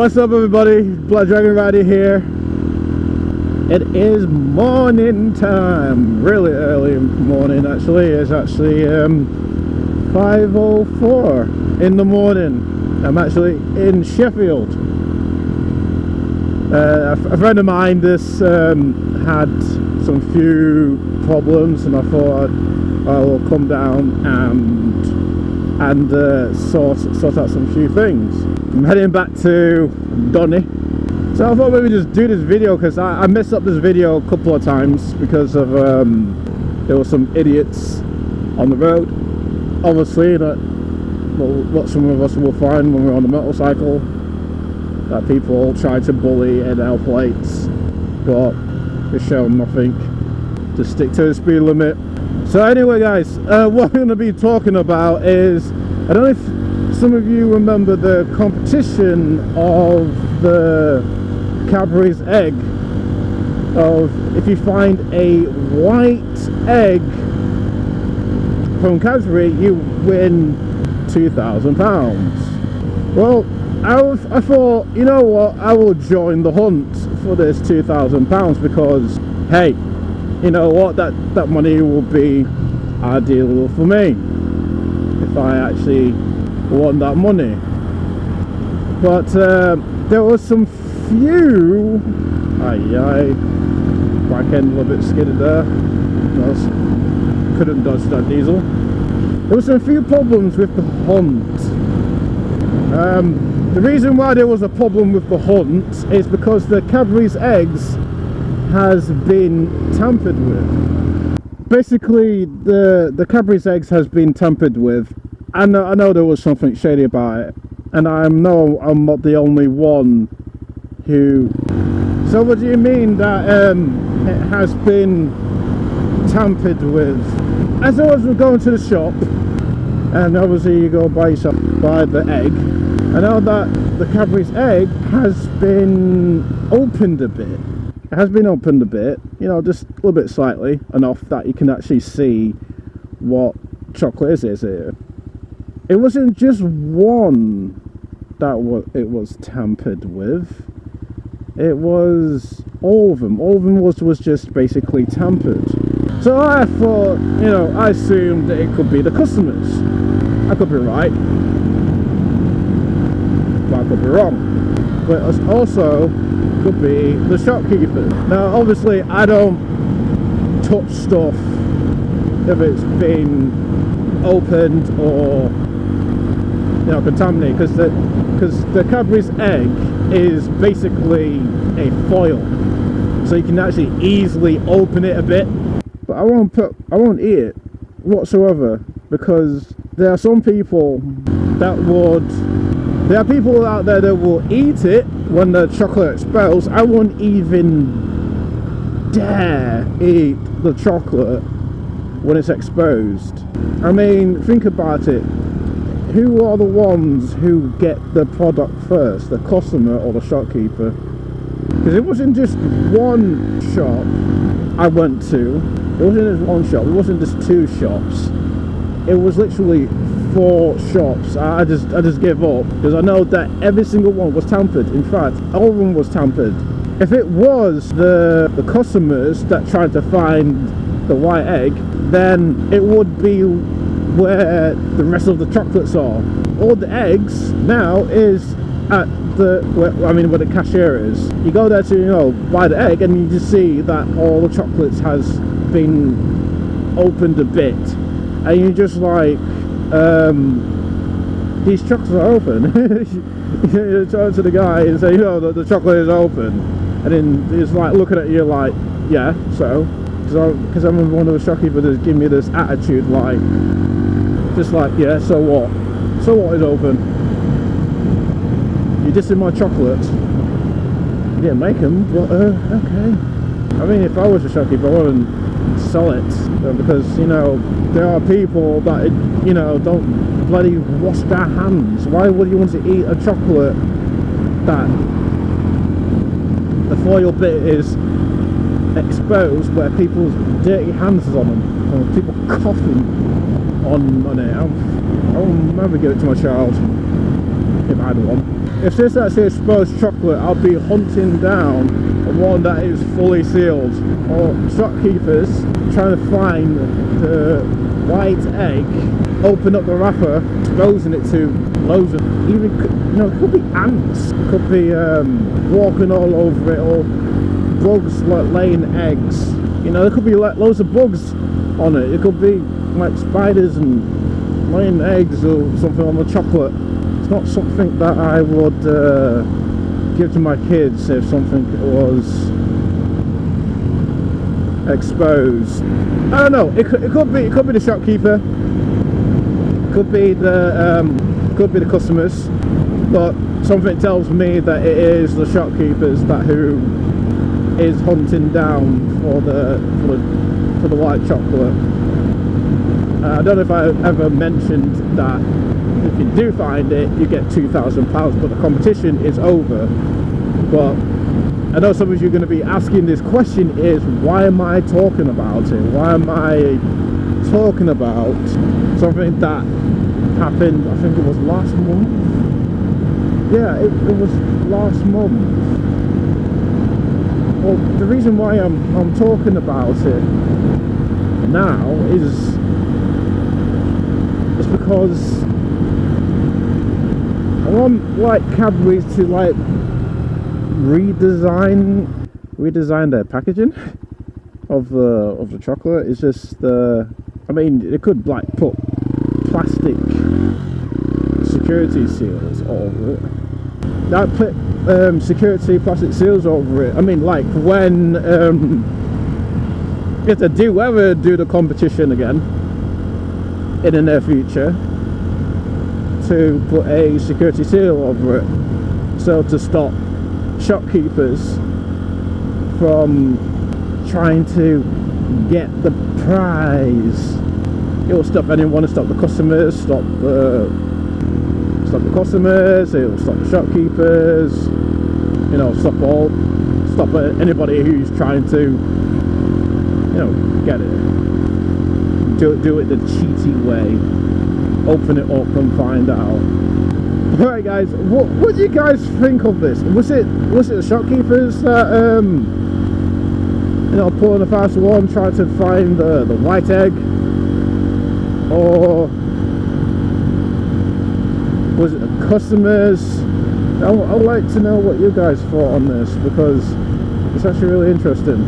What's up, everybody? Blood Dragon Rider here. It is morning time. Really early morning, actually. It's actually 5:04 in the morning. I'm actually in Sheffield. A friend of mine just had some few problems, and I thought I will come down and sort out some few things. I'm heading back to Donny, so I thought maybe just do this video because I messed up this video a couple of times because of there were some idiots on the road. Obviously, what some of us will find when we're on the motorcycle, that people try to bully NL plates, but they show nothing. Just stick to the speed limit. So anyway, guys, what we're going to be talking about is, I don't know if some of you remember the competition of the Cadbury's egg, of if you find a white egg from Cadbury, you win £2,000. Well, I thought, you know what, I will join the hunt for this £2,000 because, hey, you know what, that money will be ideal for me if I actually won that money. But there was some few back end a little bit skidded there. Couldn't dodge that diesel. There were some few problems with the hunt. The reason why there was a problem with the hunt is because the Cadbury's eggs has been tampered with. Basically, the Cadbury's eggs has been tampered with. I know there was something shady about it, and I know I'm not the only one who... So what do you mean that it has been tampered with? As I was going to the shop, and obviously you go buy the egg, I know that the Cadbury's egg has been opened a bit. It has been opened a bit, you know, just a little bit slightly, enough that you can actually see what chocolate is here. It wasn't just one that it was tampered with. It was all of them. All of them was just basically tampered. So I thought, you know, I assumed that it could be the customers. I could be right, but I could be wrong. But it also could be the shopkeeper. Now, obviously, I don't touch stuff if it's been opened or, you know, contaminated, because the Cadbury's egg is basically a foil, so you can actually easily open it a bit. But I won't eat it whatsoever, because there are some people that would. There are people out there that will eat it when the chocolate expels. I won't even dare eat the chocolate when it's exposed. I mean, think about it. Who are the ones who get the product first, the customer or the shopkeeper? Because it wasn't just one shop I went to. It wasn't just one shop. It wasn't just two shops. It was literally 4 shops. I just gave up because I know that every single one was tampered. In fact, all of them was tampered. If it was the customers that tried to find the white egg, then it would be where the rest of the chocolates are. All the eggs now is at where the cashier is. You go there to, you know, buy the egg, and you just see that all the chocolates has been opened a bit, and you're just like, these chocolates are open. You turn to the guy and say, you know, the chocolate is open, and then he's like looking at you like, yeah, so, because I'm one of the shopkeepers that's giving me this attitude, like, just like, yeah, so what? So what is open? You're dissing my chocolates. You didn't make them, but okay. I mean, if I was a shopkeeper, I wouldn't sell it, because, you know, there are people that, you know, don't bloody wash their hands. Why would you want to eat a chocolate that the foil bit is exposed, where people's dirty hands is on them, or people coughing on it? I will never give it to my child if I had one. if this actually exposed chocolate, I'll be hunting down one that is fully sealed, or shopkeepers trying to find the white egg, open up the wrapper, exposing it to loads of, even, you know, it could be ants, it could be walking all over it, or bugs like laying eggs, you know, there could be like loads of bugs on it, it could be like spiders and laying eggs or something on the chocolate. It's not something that I would give to my kids if something was exposed. I don't know. It could be the shopkeeper. Could be the customers. But something tells me that it is the shopkeepers who is hunting down for the white chocolate. I don't know if I ever mentioned that if you do find it, you get £2,000, but the competition is over. But I know some of you are going to be asking this question is, why am I talking about it? Why am I talking about something that happened, I think it was last month? Yeah, it was last month. Well, the reason why I'm talking about it now is because I want like Cadbury to like redesign their packaging of the chocolate. It's just I mean, they could like put plastic security seals over it. That put security plastic seals over it. I mean, like when if they do ever do the competition again in the near future, to put a security seal over it, so to stop shopkeepers from trying to get the prize. It will stop anyone, stop the customers, stop the customers, it will stop the shopkeepers, you know, stop anybody who's trying to, you know, get it, do it the cheaty way, open it up and find out. Alright guys, what do you guys think of this? Was it the shopkeepers that you know, pulling a fast one, trying to find the white egg, or was it the customers? I would like to know what you guys thought on this, because it's actually really interesting.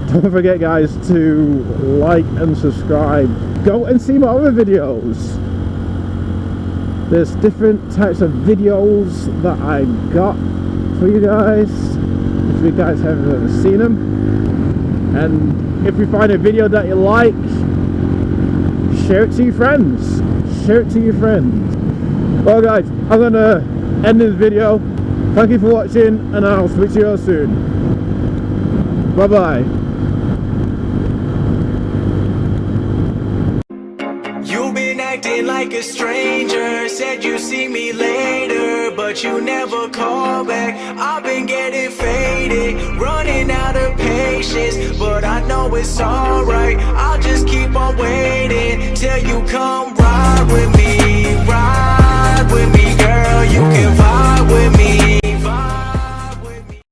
Don't forget guys to like and subscribe. Go and see my other videos. There's different types of videos that I got for you guys, if you guys have ever seen them. And if you find a video that you like, share it to your friends. Share it to your friends. Well guys, I'm gonna end this video. Thank you for watching, and I'll speak to you all soon. Bye bye. You've been acting like a stranger, said you see me later, but you never call back. I've been getting faded, running out of patience, but I know it's alright. I'll just keep on waiting till you come ride with me.